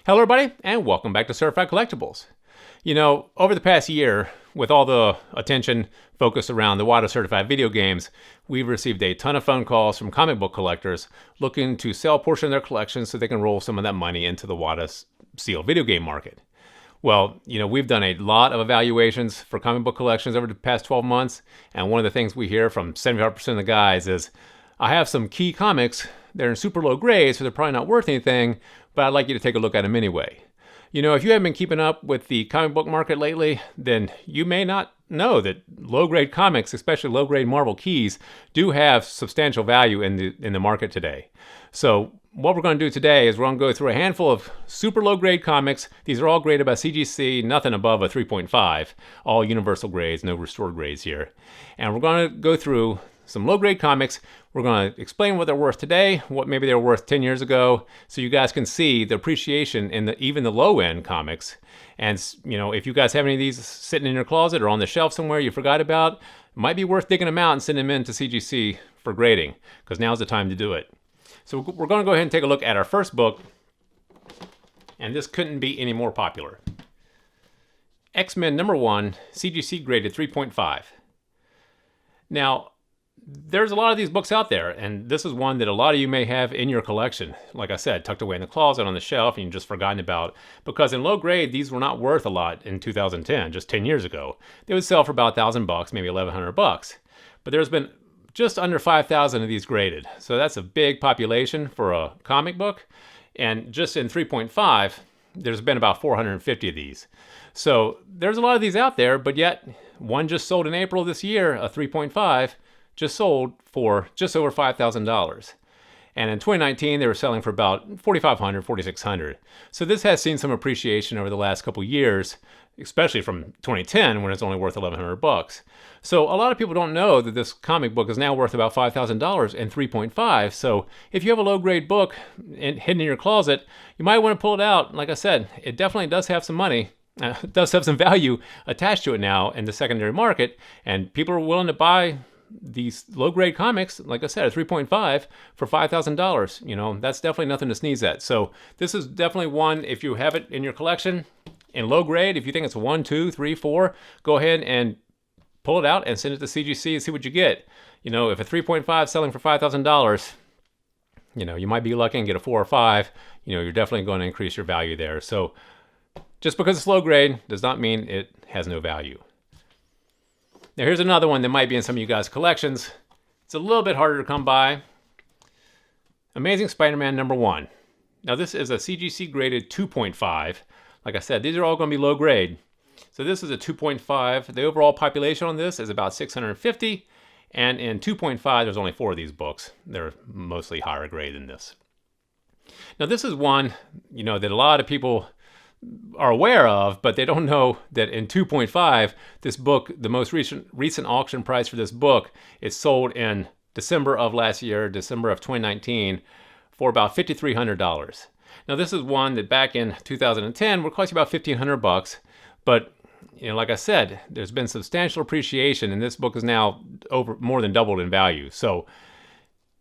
Hello everybody, and welcome back to Certified Collectibles. You know, over the past year, with all the attention focused around the WATA certified video games, we've received a ton of phone calls from comic book collectors looking to sell a portion of their collections so they can roll some of that money into the WATA sealed video game market. Well, you know, we've done a lot of evaluations for comic book collections over the past 12 months, and one of the things we hear from 75% of the guys is, I have some key comics, they're in super low grades, so they're probably not worth anything, but I'd like you to take a look at them anyway. You know, if you haven't been keeping up with the comic book market lately, then you may not know that low-grade comics, especially low-grade Marvel keys, do have substantial value in the market today. So what we're going to do today is we're going to go through a handful of super low-grade comics. These are all graded by CGC, nothing above a 3.5, all universal grades, no restored grades here. And we're going to go through some low-grade comics. We're going to explain what they're worth today, what maybe they were worth 10 years ago, so you guys can see the appreciation in even the low-end comics. And, you know, if you guys have any of these sitting in your closet or on the shelf somewhere you forgot about, it might be worth digging them out and sending them in to CGC for grading, because now's the time to do it. So we're going to go ahead and take a look at our first book, and this couldn't be any more popular. X-Men #1, CGC graded 3.5. Now, there's a lot of these books out there, and this is one that a lot of you may have in your collection. Like I said, tucked away in the closet on the shelf, and you've just forgotten about, because in low grade, these were not worth a lot in 2010, just 10 years ago. They would sell for about $1,000, maybe $1,100. But there's been just under 5,000 of these graded. So that's a big population for a comic book. And just in 3.5, there's been about 450 of these. So there's a lot of these out there, but yet one just sold in April of this year, a 3.5, just sold for just over $5,000. And in 2019, they were selling for about $4,500, $4,600. So this has seen some appreciation over the last couple years, especially from 2010 when it's only worth $1,100. So a lot of people don't know that this comic book is now worth about $5,000 and 3.5. So if you have a low-grade book hidden in your closet, you might want to pull it out. Like I said, it definitely does have some money. It does have some value attached to it now in the secondary market, and people are willing to buy these low-grade comics, like I said, at 3.5 for $5,000. You know, that's definitely nothing to sneeze at. So this is definitely one, if you have it in your collection in low grade, if you think it's 1, 2, 3, 4, go ahead and pull it out and send it to CGC and see what you get. You know, if a 3.5 selling for $5,000, you know, you might be lucky and get a 4 or 5. You know, you're definitely going to increase your value there. So just because it's low grade does not mean it has no value. Now here's another one that might be in some of you guys' collections. It's a little bit harder to come by. Amazing Spider-Man #1. Now this is a CGC graded 2.5. Like I said, these are all going to be low grade. So this is a 2.5. The overall population on this is about 650. And in 2.5, there's only 4 of these books. They're mostly higher grade than this. Now this is one, you know, that a lot of people are aware of, but they don't know that in 2.5, this book, the most recent auction price for this book, is sold in December of last year, December of 2019, for about $5,300. Now this is one that back in 2010 would cost you about $1,500, but you know, like I said, there's been substantial appreciation, and this book is now more than doubled in value. So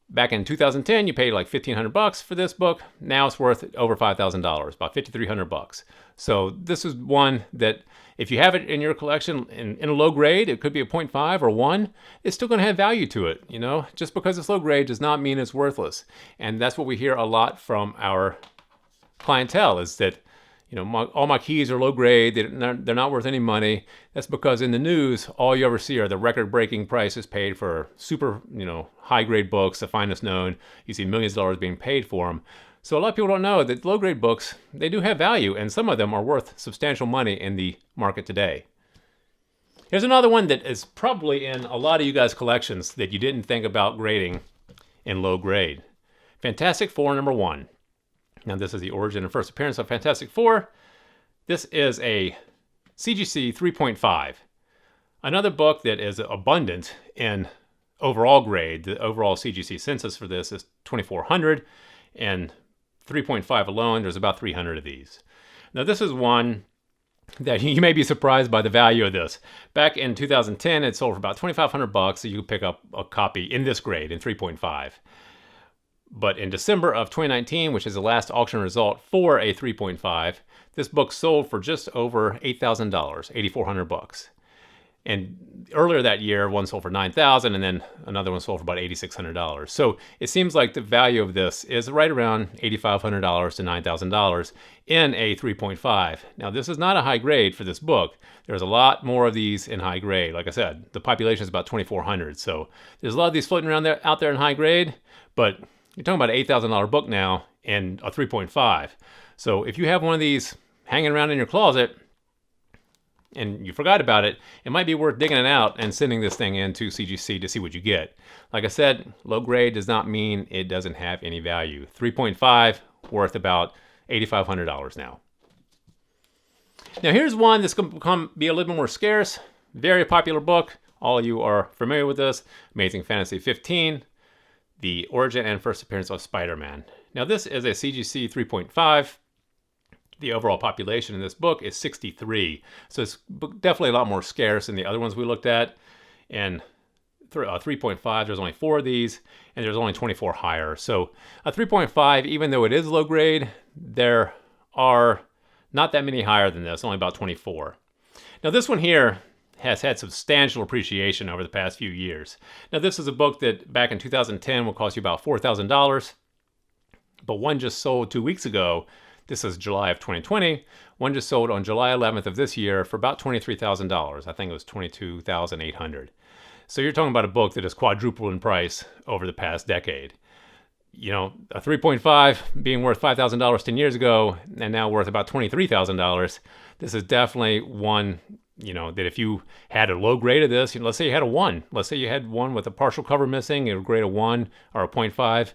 back in 2010, you paid like $1,500 for this book. Now it's worth over $5,000, about $5,300. So this is one that if you have it in your collection in a low grade, it could be a 0.5 or 1, it's still going to have value to it. You know, just because it's low grade does not mean it's worthless. And that's what we hear a lot from our clientele, is that, you know, all my keys are low grade, they're not worth any money. That's because in the news, all you ever see are the record-breaking prices paid for super, you know, high-grade books, the finest known. You see millions of dollars being paid for them. So a lot of people don't know that low-grade books, they do have value, and some of them are worth substantial money in the market today. Here's another one that is probably in a lot of you guys' collections that you didn't think about grading in low grade. Fantastic Four #1. Now this is the origin and first appearance of Fantastic Four. This is a CGC 3.5. Another book that is abundant in overall grade. The overall CGC census for this is 2,400, and 3.5 alone, there's about 300 of these. Now this is one that you may be surprised by the value of this. Back in 2010, it sold for about $2,500, so you could pick up a copy in this grade, in 3.5. But in December of 2019, which is the last auction result for a 3.5, this book sold for just over $8,000, $8,400. And earlier that year, one sold for $9,000, and then another one sold for about $8,600. So it seems like the value of this is right around $8,500 to $9,000 in a 3.5. Now, this is not a high grade for this book. There's a lot more of these in high grade. Like I said, the population is about 2,400. So there's a lot of these floating around there, out there in high grade, but you're talking about an $8,000 book now in a 3.5. So if you have one of these hanging around in your closet, and you forgot about it, it might be worth digging it out and sending this thing into CGC to see what you get. Like I said, low grade does not mean it doesn't have any value. 3.5 worth about $8,500 now. Now here's one that's going to be a little bit more scarce. Very popular book. All of you are familiar with this. Amazing Fantasy 15, the origin and first appearance of Spider-Man. Now this is a CGC 3.5. The overall population in this book is 63. So it's definitely a lot more scarce than the other ones we looked at. And 3.5, there's only 4 of these, and there's only 24 higher. So a 3.5, even though it is low grade, there are not that many higher than this, only about 24. Now this one here has had substantial appreciation over the past few years. Now this is a book that back in 2010 will cost you about $4,000, but one just sold 2 weeks ago. This is July of 2020. One just sold on July 11th of this year for about $23,000. I think it was $22,800. So you're talking about a book that has quadrupled in price over the past decade. You know, a 3.5 being worth $5,000 10 years ago and now worth about $23,000. This is definitely one, you know, that if you had a low grade of this, you know, let's say you had a 1. Let's say you had one with a partial cover missing, a grade of 1 or a 0.5.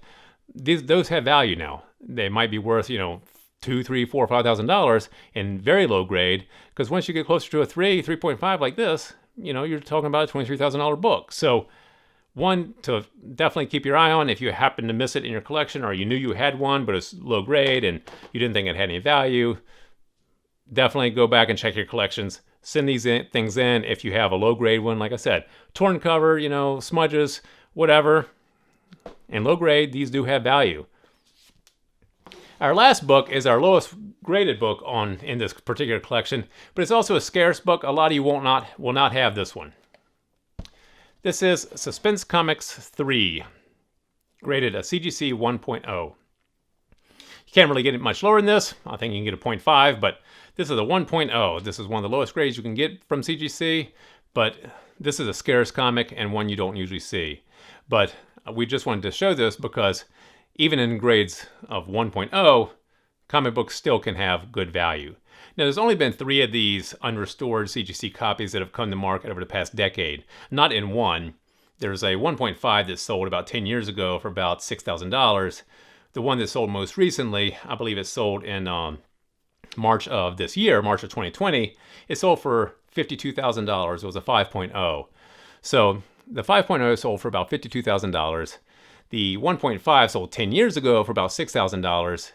Those have value now. They might be worth, you know, $2,000, $3,000, $4,000, $5,000 in very low grade, because once you get closer to a 3.5 like this, you know, you're talking about a $23,000 book. So one to definitely keep your eye on if you happen to miss it in your collection, or you knew you had one but it's low grade and you didn't think it had any value. Definitely go back and check your collections. Send these things in if you have a low grade one. Like I said, torn cover, you know, smudges, whatever. And low grade, these do have value. Our last book is our lowest graded book in this particular collection, but it's also a scarce book. A lot of you will not have this one. This is Suspense Comics 3, graded a CGC 1.0. You can't really get it much lower than this. I think you can get a 0.5, but this is a 1.0. This is one of the lowest grades you can get from CGC, but this is a scarce comic and one you don't usually see. But we just wanted to show this because even in grades of 1.0, comic books still can have good value. Now, there's only been 3 of these unrestored CGC copies that have come to market over the past decade. Not in one. There's a 1.5 that sold about 10 years ago for about $6,000. The one that sold most recently, I believe it sold in March of this year, March of 2020, it sold for $52,000. It was a 5.0. So the 5.0 sold for about $52,000. The 1.5 sold 10 years ago for about $6,000.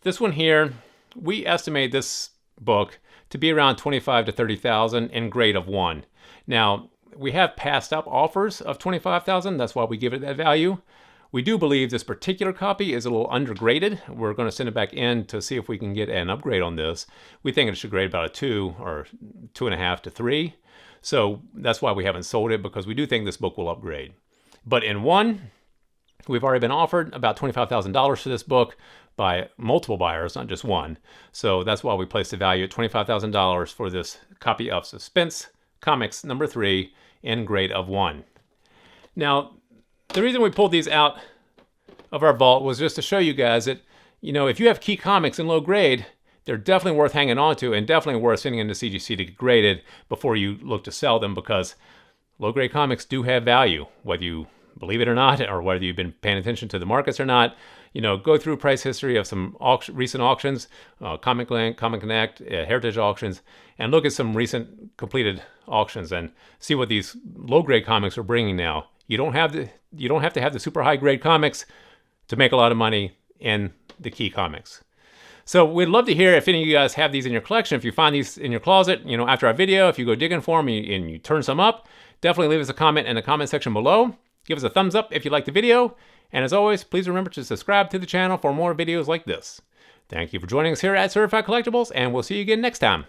This one here, we estimate this book to be around $25,000 to $30,000 in grade of 1. Now, we have passed up offers of $25,000. That's why we give it that value. We do believe this particular copy is a little undergraded. We're going to send it back in to see if we can get an upgrade on this. We think it should grade about a 2 or 2.5 to 3. So that's why we haven't sold it, because we do think this book will upgrade. But in 1, we've already been offered about $25,000 for this book by multiple buyers, not just one. So that's why we placed the value at $25,000 for this copy of Suspense Comics number 3 in grade of 1. Now, the reason we pulled these out of our vault was just to show you guys that, you know, if you have key comics in low grade, they're definitely worth hanging on to and definitely worth sending into CGC to get graded before you look to sell them, because low grade comics do have value, whether you believe it or not, or whether you've been paying attention to the markets or not. You know, go through price history of some recent auctions, Comic Link, Comic Connect, Heritage auctions, and look at some recent completed auctions and see what these low-grade comics are bringing now. You don't have to have the super high-grade comics to make a lot of money in the key comics. So we'd love to hear if any of you guys have these in your collection. If you find these in your closet, you know, after our video, if you go digging for them and you turn some up, definitely leave us a comment in the comment section below. Give us a thumbs up if you liked the video, and as always, please remember to subscribe to the channel for more videos like this. Thank you for joining us here at Certified Collectibles, and we'll see you again next time.